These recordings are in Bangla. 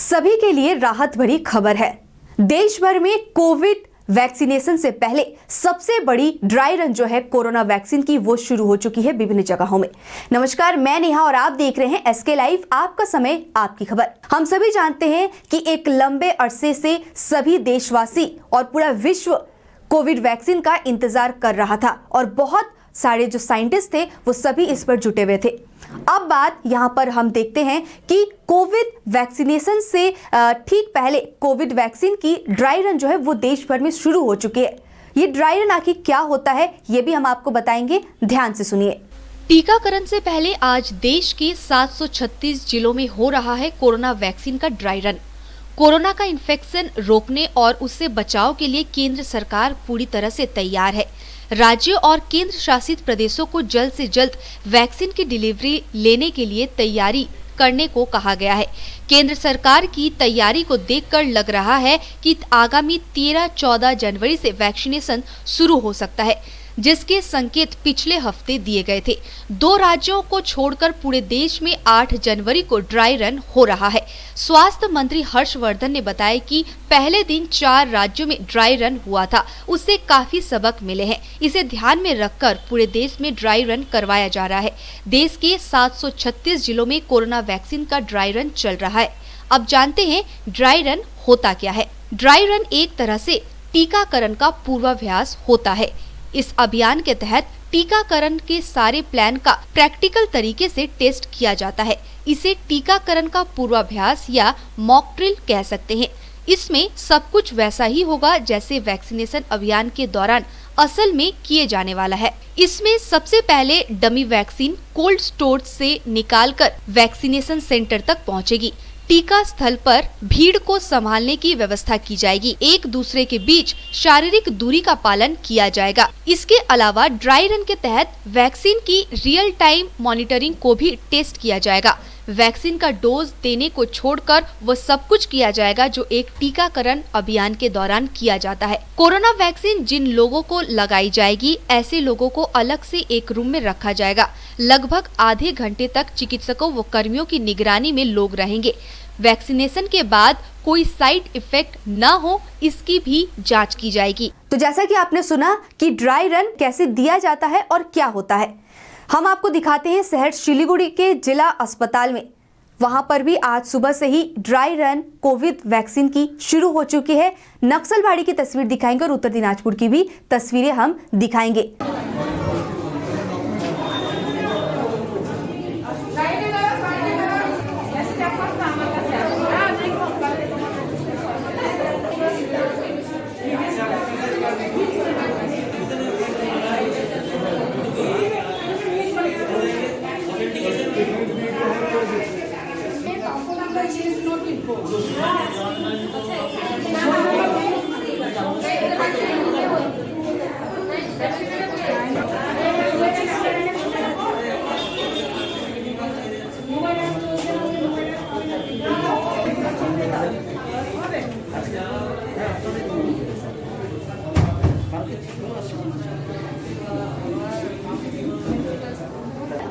सभी के लिए राहत भरी खबर है। देश भर में कोविड वैक्सीनेशन से पहले सबसे बड़ी ड्राई रन जो है कोरोना वैक्सीन की वो शुरू हो चुकी है विभिन्न जगहों में। नमस्कार, मैं नेहा और आप देख रहे हैं एसके लाइव, आपका समय आपकी खबर। हम सभी जानते हैं कि एक लंबे अरसे से सभी देशवासी और पूरा विश्व कोविड वैक्सीन का इंतजार कर रहा था और बहुत सारे जो साइंटिस्ट थे वो सभी इस पर जुटे हुए थे। अब बात यहाँ पर हम देखते हैं कि कोविड वैक्सीनेशन से ठीक पहले कोविड वैक्सीन की ड्राई रन जो है वो देश भर में शुरू हो चुकी है। ये ड्राई रन आखिर क्या होता है ये भी हम आपको बताएंगे, ध्यान से सुनिए। टीकाकरण से पहले आज देश के 736 जिलों में हो रहा है कोरोना वैक्सीन का ड्राई रन। कोरोना का इन्फेक्शन रोकने और उससे बचाव के लिए केंद्र सरकार पूरी तरह से तैयार है। राज्यों और केंद्र शासित प्रदेशों को जल्द से जल्द वैक्सीन की डिलीवरी लेने के लिए तैयारी करने को कहा गया है। केंद्र सरकार की तैयारी को देखकर लग रहा है कि आगामी 13-14 जनवरी से वैक्सीनेशन शुरू हो सकता है, जिसके संकेत पिछले हफ्ते दिए गए थे। 2 राज्यों को छोड़कर पूरे देश में 8 जनवरी को ड्राई रन हो रहा है। स्वास्थ्य मंत्री हर्षवर्धन ने बताया कि पहले दिन 4 राज्यों में ड्राई रन हुआ था, उससे काफी सबक मिले हैं। इसे ध्यान में रखकर पूरे देश में ड्राई रन करवाया जा रहा है। देश के 736 जिलों में कोरोना वैक्सीन का ड्राई रन चल रहा है। अब जानते हैं ड्राई रन होता क्या है। ड्राई रन एक तरह से टीकाकरण का पूर्वाभ्यास होता है। इस अभियान के तहत टीकाकरण के सारे प्लान का प्रैक्टिकल तरीके से टेस्ट किया जाता है। इसे टीकाकरण का पूर्वाभ्यास या मॉक ड्रिल कह सकते हैं। इसमें सब कुछ वैसा ही होगा जैसे वैक्सीनेशन अभियान के दौरान असल में किए जाने वाला है। इसमें सबसे पहले डमी वैक्सीन कोल्ड स्टोर से निकालकर वैक्सीनेशन सेंटर तक पहुंचेगी। टीका स्थल पर भीड़ को संभालने की व्यवस्था की जाएगी। एक दूसरे के बीच शारीरिक दूरी का पालन किया जाएगा। इसके अलावा ड्राई रन के तहत वैक्सीन की रियल टाइम मॉनिटरिंग को भी टेस्ट किया जाएगा। वैक्सीन का डोज देने को छोड़कर वो सब कुछ किया जाएगा जो एक टीकाकरण अभियान के दौरान किया जाता है। कोरोना वैक्सीन जिन लोगों को लगाई जाएगी, ऐसे लोगों को अलग से एक रूम में रखा जाएगा। लगभग आधे घंटे तक चिकित्सकों व कर्मियों की निगरानी में लोग रहेंगे। वैक्सीनेशन के बाद कोई साइड इफेक्ट न हो, इसकी भी जांच की जाएगी। तो जैसा कि आपने सुना कि ड्राई रन कैसे दिया जाता है और क्या होता है, हम आपको दिखाते हैं शहर शिलीगुड़ी के जिला अस्पताल में। वहां पर भी आज सुबह से ही ड्राई रन कोविड वैक्सीन की शुरू हो चुकी है। नक्सलबाड़ी की तस्वीर दिखाएंगे और उत्तर दिनाजपुर की भी तस्वीरें हम दिखाएंगे।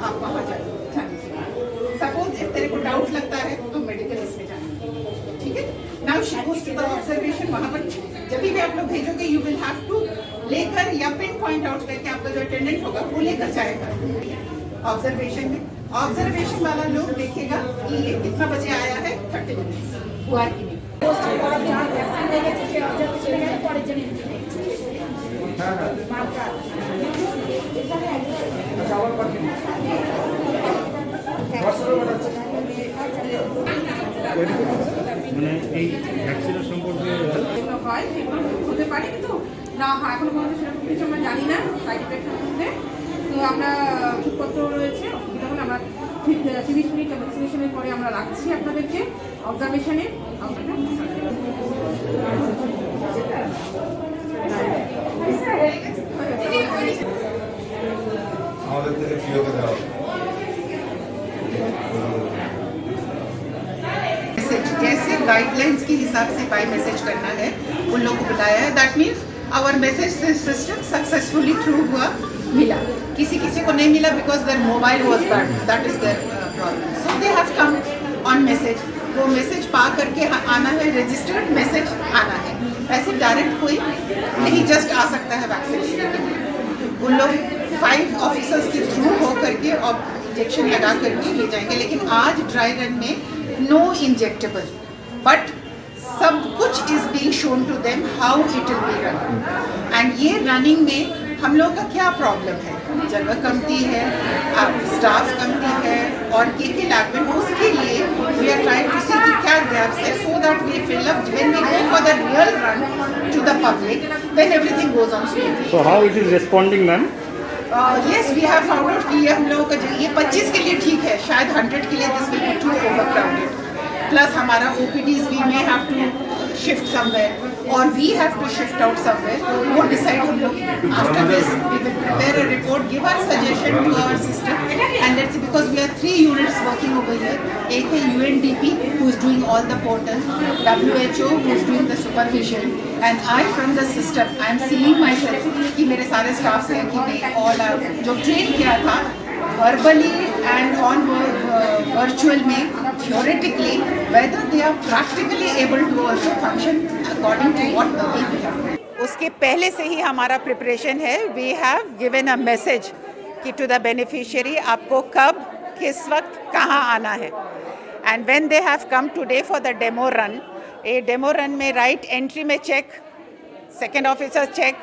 आप वहाँ सपोज तेरे को डाउट लगता है तो मेडिकल इसमें जाना, ठीक है। Now she goes to the observation. वहाँ पर जब भी आप लोग भेजोगे यू विल हैव टू लेकर या पिन पॉइंट आउट करके आपका जो अटेंडेंट होगा वो लेकर जाएगा ऑब्जर्वेशन में। ऑब्जर्वेशन वाला लोग देखेगा कि ये कितना बजे आया है, 30 मिनट्स हुआ कि नहीं। মানে এই ভ্যাকসিনের সম্পর্কে হয় হতে পারে কিন্তু না হয় এখনো পর্যন্ত সেরকম কিছু আমরা জানি না সাইড ইফেক্টের মধ্যে। তো আমরা ওষুধপত্র রয়েছে, অসুবিধা হলে আমরা ঠিক 30 মিনিট ভ্যাকসিনেশনের পরে আমরা রাখছি আপনাদেরকে অবজারভেশনে। আমাদের থেকে ফ্রিতে দেওয়া जैसे गाइडलाइंस के हिसाब से बाय मैसेज करना है उन लोगों को बुलाया है। That means our message system successfully through हुआ मिला। किसी किसी को नहीं मिला because their mobile was bad, that is their problem. So they have come on one message, वो मैसेज पा करके आना है, रजिस्टर्ड मैसेज आना है। ऐसे डायरेक्ट कोई नहीं जस्ट आ सकता है वैक्सीन लेने के लिए। उन लोग 5 ऑफिसर्स के थ्रू हो करके और इंजेक्शन लगा करके ले जाएंगे। लेकिन आज ड्राई रन में नो इंजेक्टेबल, बट सब कुछ is being shown to them how it will be run. And ये रनिंग में हम लोग का क्या प्रॉब्लम है, जगह कमती है, स्टाफ कमती है और के लैब में, उसके लिए we are trying to see कि क्या गैप्स है, so that we fill up when we go for the real run to the public, then everything goes on smoothly. So how it is responding, ma'am? Yes, we have found out कि ये हम लोगों का ये 25 के लिए ठीक है, शायद 100 के लिए this will be too overcrowded. Plus हमारा OPDs we may have to shift somewhere और we have to shift out somewhere. वो डिसाइड हम लोग after this we will prepare a report, give our suggestion to our system and let's see, because we are 3 units working over here. एक है UNDP who is doing all the portals, WHO who is doing the supervision, and I from the system I am seeing myself कि मेरे सारे स्टाफ्स हैं कि they all are जो ट्रेन किया था verbally and on virtual में theoretically, whether they are practically able to also function according to what the way we have. उसके पहले से ही हमारा प्रिपरेशन है। We have given a message कि to the beneficiary आपको कब किस वक्त कहाँ आना है। And when they have come today for the demo run, a demo run में right entry में check, second officer check,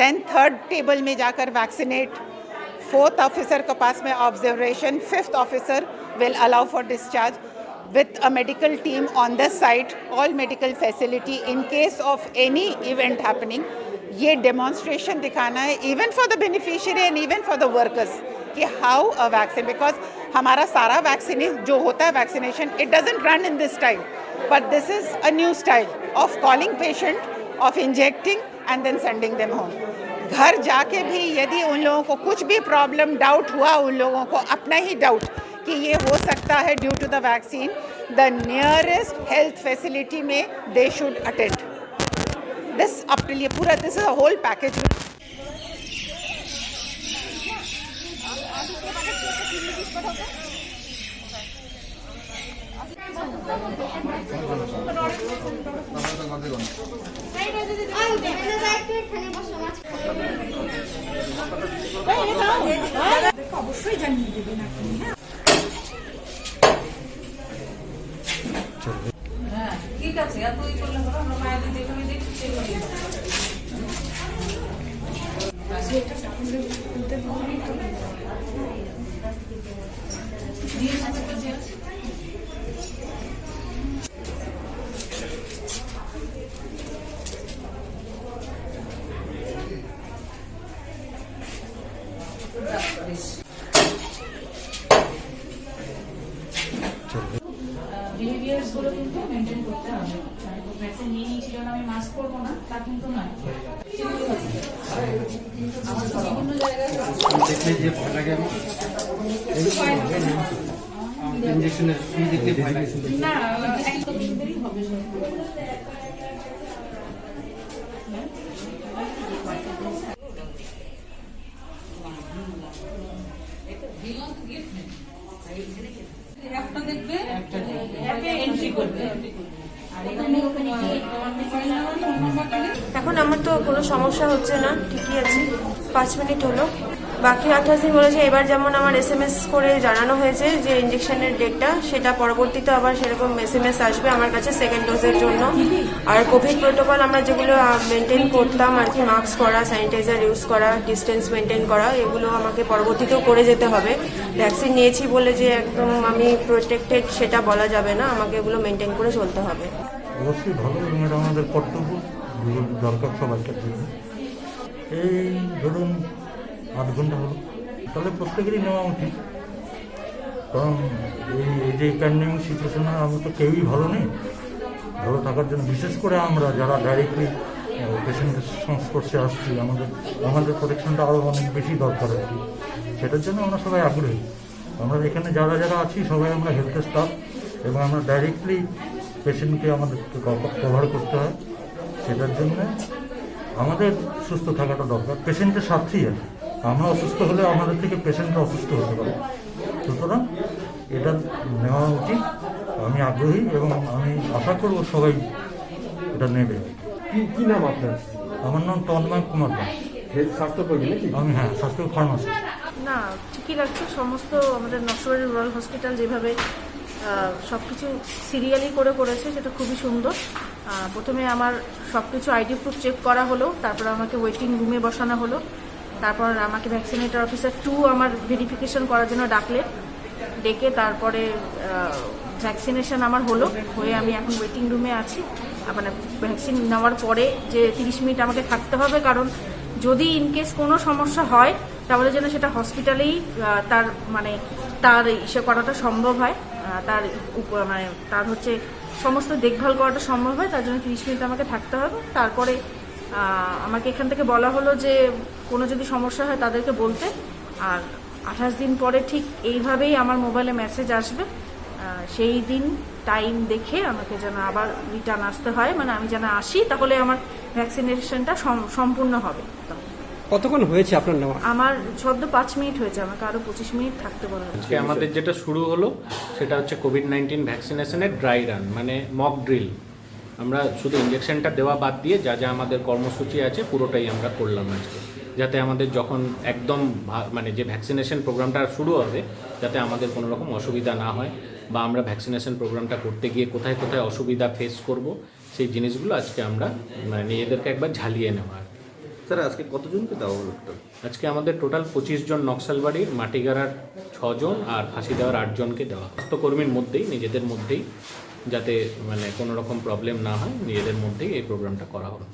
then third table में जाकर vaccinate, fourth officer के पास में observation, fifth officer will allow for discharge with a medical team on the site, all medical facility in case of any event happening. ये demonstration दिखाना है even for the beneficiary and even for the workers कि how a vaccine, because हमारा सारा वैक्सीन जो होता है vaccination, it doesn't run in this time, but this is a new style of calling patient, of injecting and then sending them home. घर जाके भी यदि उन लोगों को कुछ भी प्रॉब्लम डाउट हुआ, उन लोगों को अपना ही डाउट कि ये हो सकता है due to the vaccine, the nearest health facility में they should attend this up till ये पूरा, this is a whole package. অবশ্যই জানিয়ে দেবেন আপনি। হ্যাঁ ঠিক আছে, আর তুই করলে হবে, আমরা মায়েদের যেখানে দেখছি সেখানে বিহেভিয়ার্সগুলো কিন্তু মেনটেন করতে হবে। ভ্যাকসিন নিয়ে নিয়েছিল না, আমি মাস্ক পরবো না তা কিন্তু নয়। বিভিন্ন জায়গায় না একদম হবে। একটা দেখবে, একটা এন্ট্রি করবে। এখন আমার তো কোনো সমস্যা হচ্ছে না, ঠিকই আছে। 5 মিনিট হলো, বাকি 28 দিন বলেছে। এবার যেমন আমার SMS করে জানানো হয়েছে যে ইঞ্জেকশনের ডেটটা, সেটা পরবর্তীতে আবার সেরকম SMS আসবে আমার কাছে সেকেন্ড ডোজের জন্য। আর কোভিড প্রোটোকল আমরা যেগুলো মেনটেন করতাম আর কি, মাস্ক পরা, স্যানিটাইজার ইউজ করা, ডিস্টেন্স মেনটেন করা, এগুলো আমাকে পরবর্তীতেও করে যেতে হবে। ভ্যাকসিন নিয়েছি বলে যে একদম আমি প্রোটেক্টেড সেটা বলা যাবে না, আমাকে এগুলো মেনটেন করে চলতে হবে। অবশ্যই ভালো, এবং এটা আমাদের কর্তব্য, দরকার সবাইকার জন্য। এই ধরুন 8 ঘন্টা হলো, তাহলে প্রত্যেকেরই নেওয়া উচিত, কারণ এই যে প্যান্ডেমিক সিচুয়েশনে আমরা তো কেউই ভালো নেই। ভালো থাকার জন্য বিশেষ করে আমরা যারা ডাইরেক্টলি পেশেন্টের সংস্পর্শে আসছি, আমাদের প্রোটেকশনটা আরও অনেক বেশি দরকার আর কি। সেটার জন্য আমরা সবাই আগ্রহী। আমরা এখানে যারা যারা আছি সবাই আমরা হেলথ স্টাফ, এবং আমরা ডাইরেক্টলি পেশেন্টকে আমাদেরকে কভার করতে হয়। সেটার জন্য আমাদের সুস্থ থাকাটা দরকার, পেশেন্টের স্বার্থেই আছে। আমরা অসুস্থ হলে আমাদের থেকে পেশেন্টরা অসুস্থ হতে পারে, সুতরাং এটা নেওয়া উচিত। আমি আগ্রহী এবং আমি আশা করব সবাই এটা নেবে। কি নাম আপনার? আমার নাম তন্ময় কুমার দাস। হেলথ স্বাস্থ্যকর্মী নাকি? আমি স্বাস্থ্য ফার্মাসিস্ট। না, ঠিকই লাগছে। সমস্ত আমাদের নকশাবাড়ি রুরাল হসপিটাল যেভাবে সব কিছু সিরিয়ালি করেছে সেটা খুবই সুন্দর। প্রথমে আমার সব কিছু আইডি প্রুফ চেক করা হলো, তারপর আমাকে ওয়েটিং রুমে বসানো হলো, তারপর আমাকে ভ্যাকসিনেটর অফিসার 2 আমার ভেরিফিকেশন করার জন্য ডেকে তারপরে ভ্যাকসিনেশন আমার হয়ে আমি এখন ওয়েটিং রুমে আছি। মানে ভ্যাকসিন নেওয়ার পরে যে 30 মিনিট আমাকে থাকতে হবে, কারণ যদি ইনকেস কোনো সমস্যা হয় তাহলে যেন সেটা হসপিটালেই তার ইসে করাটা সম্ভব হয়, তার হচ্ছে সমস্ত দেখভাল করাটা সম্ভব হয়। তার জন্য 30 মিনিট আমাকে থাকতে হবে। তারপরে আমাকে এখান থেকে বলা হলো যে কোনো যদি সমস্যা হয় তাদেরকে বলতে, আর 28 দিন পরে ঠিক এইভাবেই আমার মোবাইলে মেসেজ আসবে, সেই দিন টাইম দেখে আমাকে যেন আবার রিটার্ন আসতে হয়, মানে আমি যেন আসি, তাহলে আমার ভ্যাকসিনেশনটা সম্পূর্ণ হবে। কতক্ষণ হয়েছে আপনার নেওয়া? আমার সদ্য 5 মিনিট হয়েছে, আমাকে আরও 25 মিনিট থাকতে বলা হয়েছে। আজকে আমাদের যেটা শুরু হলো সেটা হচ্ছে কোভিড-19 ভ্যাকসিনেশনের ড্রাই রান, মানে মক ড্রিল। আমরা শুধু ইঞ্জেকশনটা দেওয়া বাদ দিয়ে যা যা আমাদের কর্মসূচি আছে পুরোটাই আমরা করলাম আজকে, যাতে আমাদের যখন একদম মানে যে ভ্যাকসিনেশন প্রোগ্রামটা শুরু হবে যাতে আমাদের কোনো রকম অসুবিধা না হয়, বা আমরা ভ্যাকসিনেশন প্রোগ্রামটা করতে গিয়ে কোথায় কোথায় অসুবিধা ফেস করব সেই জিনিসগুলো আজকে আমরা মানে নিজেদেরকে একবার ঝালিয়ে নেওয়া। স্যার আজকে কতজনকে দেওয়া হলো? আজকে আমাদের টোটাল 25 জন নকশালবাড়ির, মাটিগাড়ার 6 জন আর ফাঁসি দেওয়ার 8 জনকে দেওয়া। স্বাস্থ্যকর্মীর মধ্যেই নিজেদের মধ্যেই যাতে মানে কোনো রকম প্রবলেম না হয় নিজেদের মধ্যেই এই প্রোগ্রামটা করা হলো।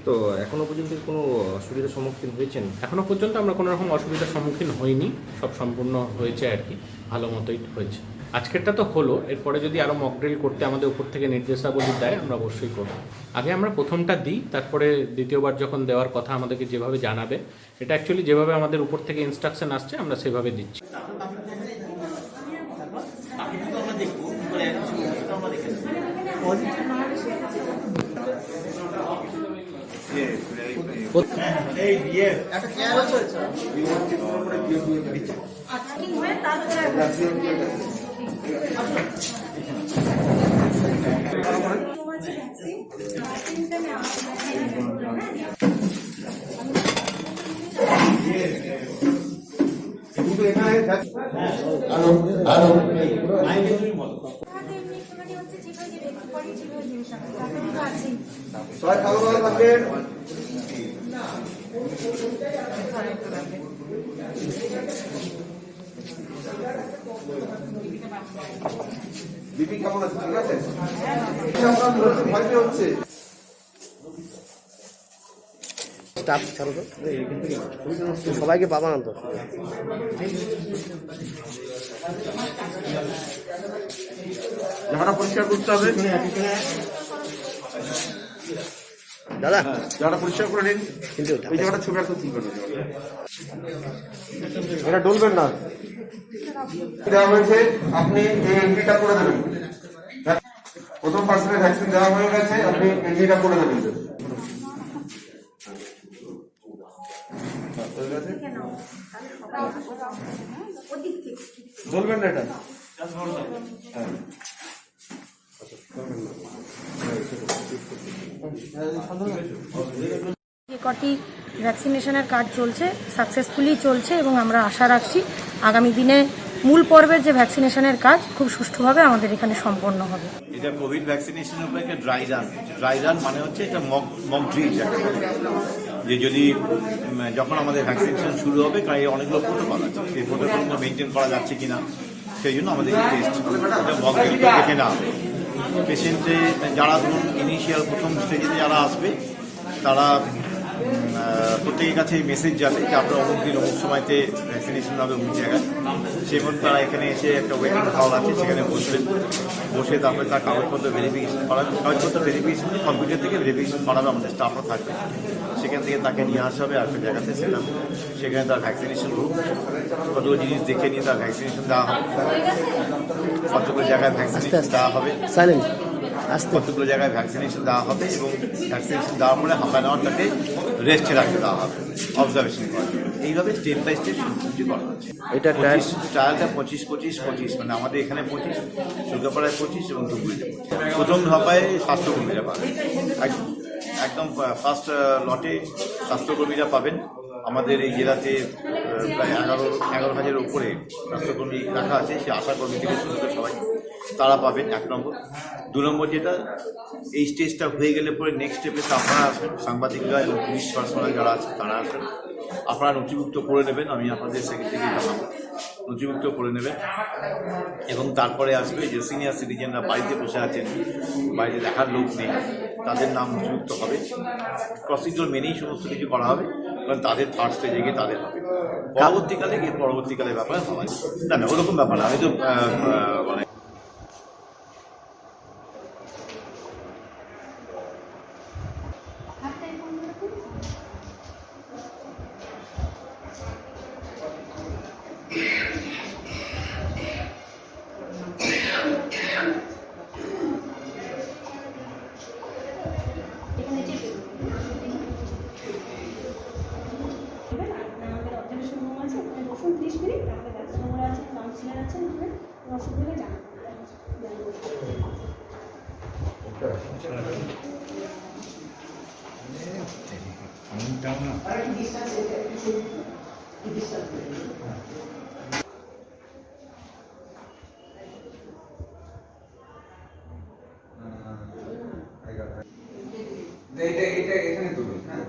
তো এখনো পর্যন্ত কোনো অসুবিধার সম্মুখীন হয়েছেন? এখনও পর্যন্ত আমরা কোনো রকম অসুবিধার সম্মুখীন হইনি, সব সম্পূর্ণ হয়েছে আর কি, ভালো মতোই হয়েছে। আজকেরটা তো হলো, এরপরে যদি আরও মক ড্রিল করতে আমাদের উপর থেকে নির্দেশাবলী দেয় আমরা অবশ্যই করব। আগে আমরা প্রথমটা দিই, তারপরে দ্বিতীয়বার যখন দেওয়ার কথা আমাদেরকে যেভাবে জানাবে, এটা অ্যাকচুয়ালি যেভাবে আমাদের উপর থেকে ইনস্ট্রাকশন আসছে আমরা সেভাবে দিচ্ছি। বিপি কেমন আছে? ঠিক আছে, ভয় হচ্ছে। স্টাফ ছাড়ো তো, সবাইকে পাবা না তো। জায়গাটা পরিষ্কার করতে হবে দাদা, জায়গাটা পরিষ্কার করে নিন। কিন্তু এই জায়গাটা ছবি একটা তুলবেন, এটা ডলবেন না। দেওয়া হয়েছে, আপনি এই এন্ট্রিটা করে দেবেন। প্রথম পার্সনের ভ্যাকসিন দেওয়া হয়ে গেছে, আপনি এন্ট্রিটা করে দেবেন। ডলবেন না এটা। যে কটি ভ্যাকসিনেশনের কাজ চলছে সাকসেসফুলি চলছে এবং আমরা আশা রাখছি আগামী দিনে মূল পর্বের যে ভ্যাকসিনেশনের কাজ খুব সুষ্ঠুভাবে আমাদের এখানে সম্পন্ন হবে। এটা কোভিড ভ্যাকসিনেশনের উপরে একটা ড্রাই রান মানে হচ্ছে এটা মক ড্রিল, যে যদি যখন আমাদের ভ্যাকসিনেশন শুরু হবে, কারণ এই অনেকগুলো প্রোটোকল আছে, এই প্রোটোকলগুলো মেনটেন করা যাচ্ছে কিনা সেই জন্য আমাদের এই টেস্ট মক ড্রিল দেখে নেওয়া হবে। পেশেন্টে যারা ধরুন ইনিশিয়াল প্রথম স্টেজে যারা আসবে তারা প্রত্যেকের কাছে মেসেজ যাবে যে আপনার অমুক দিন অমুক সময়তে ভ্যাকসিনেশন হবে অমুক জায়গায়, সেমন তারা এখানে এসে একটা ওয়েটিং হল আছে সেখানে বসবেন, বসে তারপরে তার কাগজপত্র ভেরিফিকেশন করাবে, কাগজপত্র ভেরিফিকেশন কম্পিউটার থেকে ভেরিফিকেশন করাবে, আমাদের স্টাফরা থাকবে, সেখান থেকে তাকে নিয়ে আসা হবে আর একটা জায়গাতে সেখানে তার ভ্যাকসিনেশন রুম কতগুলো জিনিস দেখে নিয়ে তার ভ্যাকসিনেশন দেওয়া হবে, কতগুলো জায়গায় ভ্যাকসিনেশন দেওয়া হবে, কতগুলো জায়গায় ভ্যাকসিনেশন দেওয়া হবে, এবং ভ্যাকসিনেশন দেওয়ার পরে হাফ অ্যান আওয়ার তাকে রেস্টে রাখতে দেওয়া হবে, অবজারভেশন করা। এইভাবে স্টেপ বাই স্টেপ সবকিছু করা হচ্ছে। এটা ট্রায়ালটা 25-25-25, মানে আমাদের এখানে 25, সুগাপাড়ায় 25 এবং ধুবড়িতে 25। প্রথম ধাপায় স্বাস্থ্যকর্মীরা পাবেন, একদম ফার্স্ট লটে স্বাস্থ্যকর্মীরা পাবেন। আমাদের এই জেলাতে প্রায় 11,000-এর উপরে স্বাস্থ্যকর্মী রাখা আছে, সে আশাকর্মী থেকে শুরু করে সবাই তারা পাবেন 1 নম্বর। 2 নম্বর যেটা, এই স্টেজটা হয়ে গেলে পরে নেক্সট স্টেপে আপনারা আসবেন, সাংবাদিকরা এবং পুলিশ পার্সোনাল যারা আছে তারা আসবেন, আপনারা নথিভুক্ত করে নেবেন, আমি আপনাদের সেক্রেটারিকে জানাবো, নথিভুক্ত করে নেবেন। এবং তারপরে আসবে যে সিনিয়র সিটিজেনরা বাড়িতে বসে আছেন, বাড়িতে দেখার লোক নেই, তাদের নাম নথিভুক্ত হবে। প্রসিডিওর মেনেই সমস্ত কিছু করা হবে, কারণ তাদের থার্ড স্টেজে গিয়ে তাদের হবে। পরবর্তীকালে ব্যাপারে হয় না, ওরকম ব্যাপার না। আমি তো মানে আমাদের অবজারভেশন রুম আছে, ওখানে বসুন 30 মিনিট, তারপরে ডাক্তারবাবুরা আছেন, কাউন্সিলার আছেন, ওখানে অসুবিধা হলে জানাবেন। এটা এখানে তুলুন। হ্যাঁ,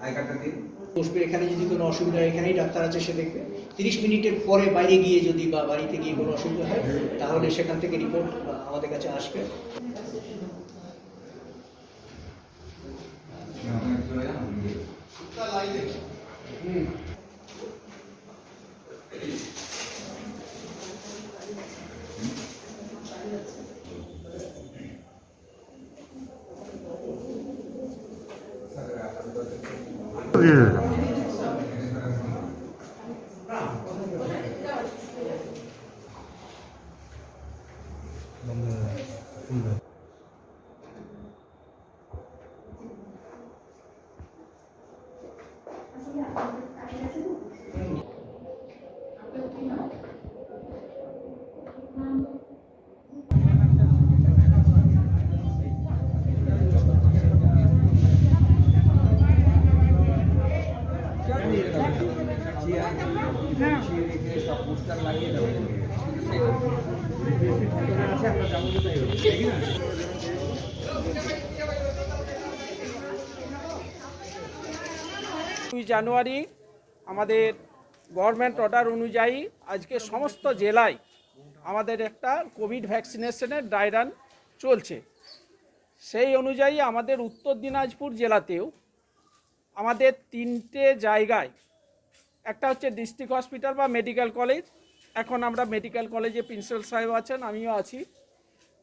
আই কার্ডটা দিন। বসবে, এখানে যদি কোনো অসুবিধা হয় এখানেই ডাক্তার আছে, সে দেখবে। 30 মিনিটের পরে বাইরে গিয়ে যদি বা বাড়িতে গিয়ে কোনো অসুবিধা হয় তাহলে সেখান থেকে রিপোর্ট আমাদের কাছে আসবে। জানুয়ারি আমাদের গভর্নমেন্ট অর্ডার অনুযায়ী আজকে সমস্ত জেলায় আমাদের একটা কোভিড ভ্যাকসিনেশনের ড্রাই রান চলছে। সেই অনুযায়ী আমাদের উত্তর দিনাজপুর জেলাতেও আমাদের 3টে জায়গায়, একটা হচ্ছে ডিস্ট্রিক্ট হসপিটাল বা মেডিকেল কলেজ, এখন আমরা মেডিকেল কলেজে প্রিন্সিপাল সাহেব আছেন, আমিও আছি,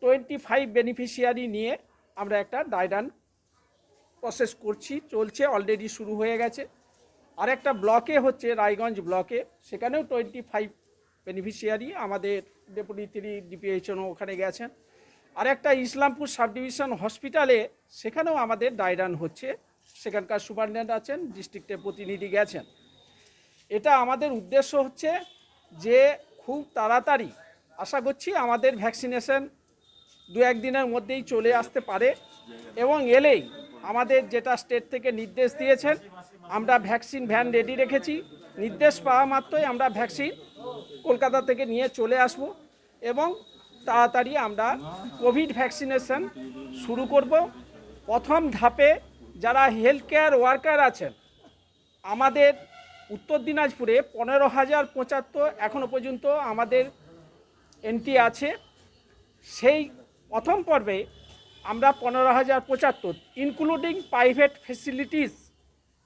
25 বেনিফিশিয়ারি নিয়ে আমরা একটা ড্রাই রান প্রসেস করছি, চলছে, অলরেডি শুরু হয়ে গেছে। আরেকটা ব্লকে হচ্ছে রায়গঞ্জ ব্লকে, সেখানেও 25 বেনিফিশিয়ারি, আমাদের ডেপুটি 3 ডিপিএইচও ওখানে গেছেন। আরেকটা ইসলামপুর সাব ডিভিশন হসপিটালে, সেখানেও আমাদের ড্রাই রান হচ্ছে, সেখানকার সুপারিনটেন্ডেন্ট আছেন, ডিস্ট্রিক্টের প্রতিনিধি গেছেন। এটা আমাদের উদ্দেশ্য হচ্ছে যে খুব তাড়াতাড়ি আশা করছি আমাদের ভ্যাকসিনেশন 2-1 দিনের মধ্যেই চলে আসতে পারে, এবং এলেই আমাদের যেটা স্টেট থেকে নির্দেশ দিয়েছেন, আমরা ভ্যাকসিন ভ্যান রেডি রেখেছি, নির্দেশ পাওয়া মাত্রই আমরা ভ্যাকসিন কলকাতা থেকে নিয়ে চলে আসব এবং তাড়াতাড়ি আমরা কোভিড ভ্যাকসিনেশন শুরু করব। প্রথম ধাপে যারা হেলথ কেয়ার ওয়ার্কার আছেন আমাদের উত্তর দিনাজপুরে 15,075 এখনও পর্যন্ত আমাদের এন্ট্রি আছে। সেই প্রথম পর্বে আমরা 15,075 ইনক্লুডিং প্রাইভেট ফেসিলিটিস,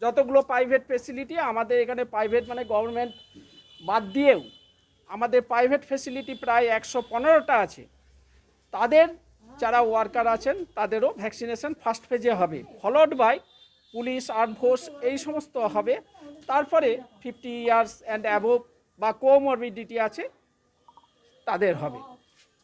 যতগুলো প্রাইভেট ফেসিলিটি আমাদের এখানে, প্রাইভেট মানে গভর্নমেন্ট বাদ দিয়েও আমাদের প্রাইভেট ফেসিলিটি প্রায় 115টা আছে, তাদের যারা ওয়ার্কার আছেন তাদেরও ভ্যাকসিনেশন ফার্স্ট ফেজে হবে, followed by police, arm force, এই সমস্ত হবে। তারপরে 50 ইয়ার্স অ্যান্ড অ্যাবোভ বা কোমরবিডিটি আছে তাদের হবে।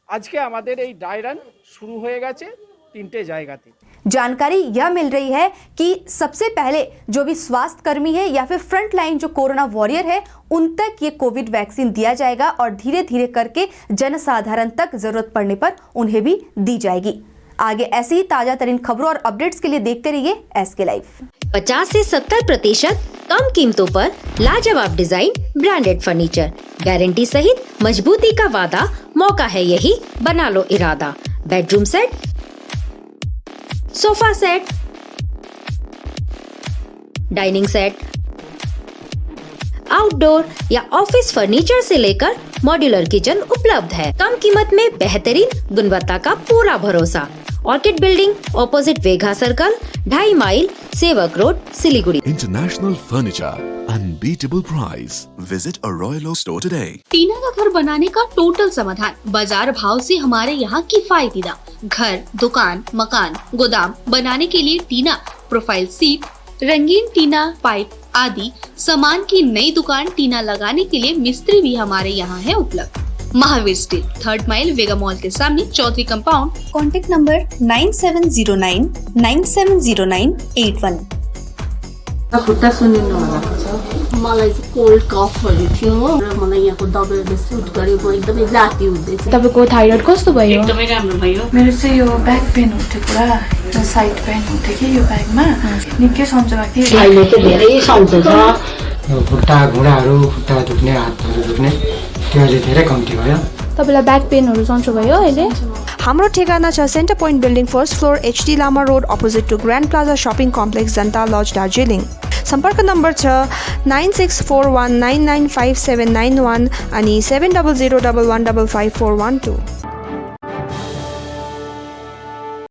আজকে আমাদের এই ড্রাই রান শুরু হয়ে গেছে, তিনটে জায়গাতে। जानकारी यह मिल रही है कि सबसे पहले जो भी स्वास्थ्य कर्मी है या फिर फ्रंट लाइन जो कोरोना वॉरियर है उन तक ये कोविड वैक्सीन दिया जाएगा और धीरे धीरे करके जनसाधारण तक जरूरत पड़ने पर उन्हें भी दी जाएगी। आगे ऐसी ही ताजा तरीन खबरों और अपडेट्स के लिए देखते रहिए SK लाइव। 50 से 70% कम कीमतों पर लाजवाब डिजाइन, ब्रांडेड फर्नीचर, गारंटी सहित मजबूती का वादा, मौका है यही, बना लो इरादा। Bedroom set, sofa set, dining set, outdoor या ऑफिस फर्नीचर से लेकर मॉड्यूलर किचन उपलब्ध है। कम कीमत में बेहतरीन गुणवत्ता का पूरा भरोसा। ऑर्किड बिल्डिंग, ऑपोजिट वेघा circle, 2.5 mile, Sevoke road, Siliguri. International furniture, unbeatable price. Visit a royal store today. Tina का घर बनाने का टोटल समाधान, बाजार भाव से हमारे यहाँ किफायती दाम। घर, दुकान, मकान, गोदाम बनाने के लिए टीना, प्रोफाइल सीट, रंगीन टीना, पाइप आदि सामान की नई दुकान टीना लगाने के लिए मिस्त्री भी हमारे यहाँ है उपलब्ध। महावीर स्टील, 3rd माइल, वेगा मॉल के सामने, चौधरी कंपाउंड। Contact number 9709 970981। खुट्टा सुनिनु भएको छ, मलाई चाहिँ कोल्ड कफहरू थियो र मलाई यहाँको दबाईले सुट गर्यो, म एकदमै जाती हुँदैछ। तपाईँको थाइरोइड कस्तो भयो? एकदमै राम्रो भयो। मेरो चाहिँ यो ब्याक पेन हुन्थ्यो पुरा, र साइड पेन हुन्थ्यो कि यो ब्याकमा, निकै सन्चो भएको थियो। अहिले चाहिँ धेरै सन्चो छ। खुट्टा घुँडाहरू, खुट्टा दुख्ने, हातहरू दुख्ने त्यो अहिले धेरै कम्ती भयो। तपाईँलाई ब्याक पेनहरू सन्चो भयो अहिले? हाम्रो ठेगाना छ centre point building, 1st floor, HD Lama road, opposite to grand plaza shopping complex, Janata lodge, Darjeeling. सम्पर्क नम्बर छ 9641995791 अनि 7001155412।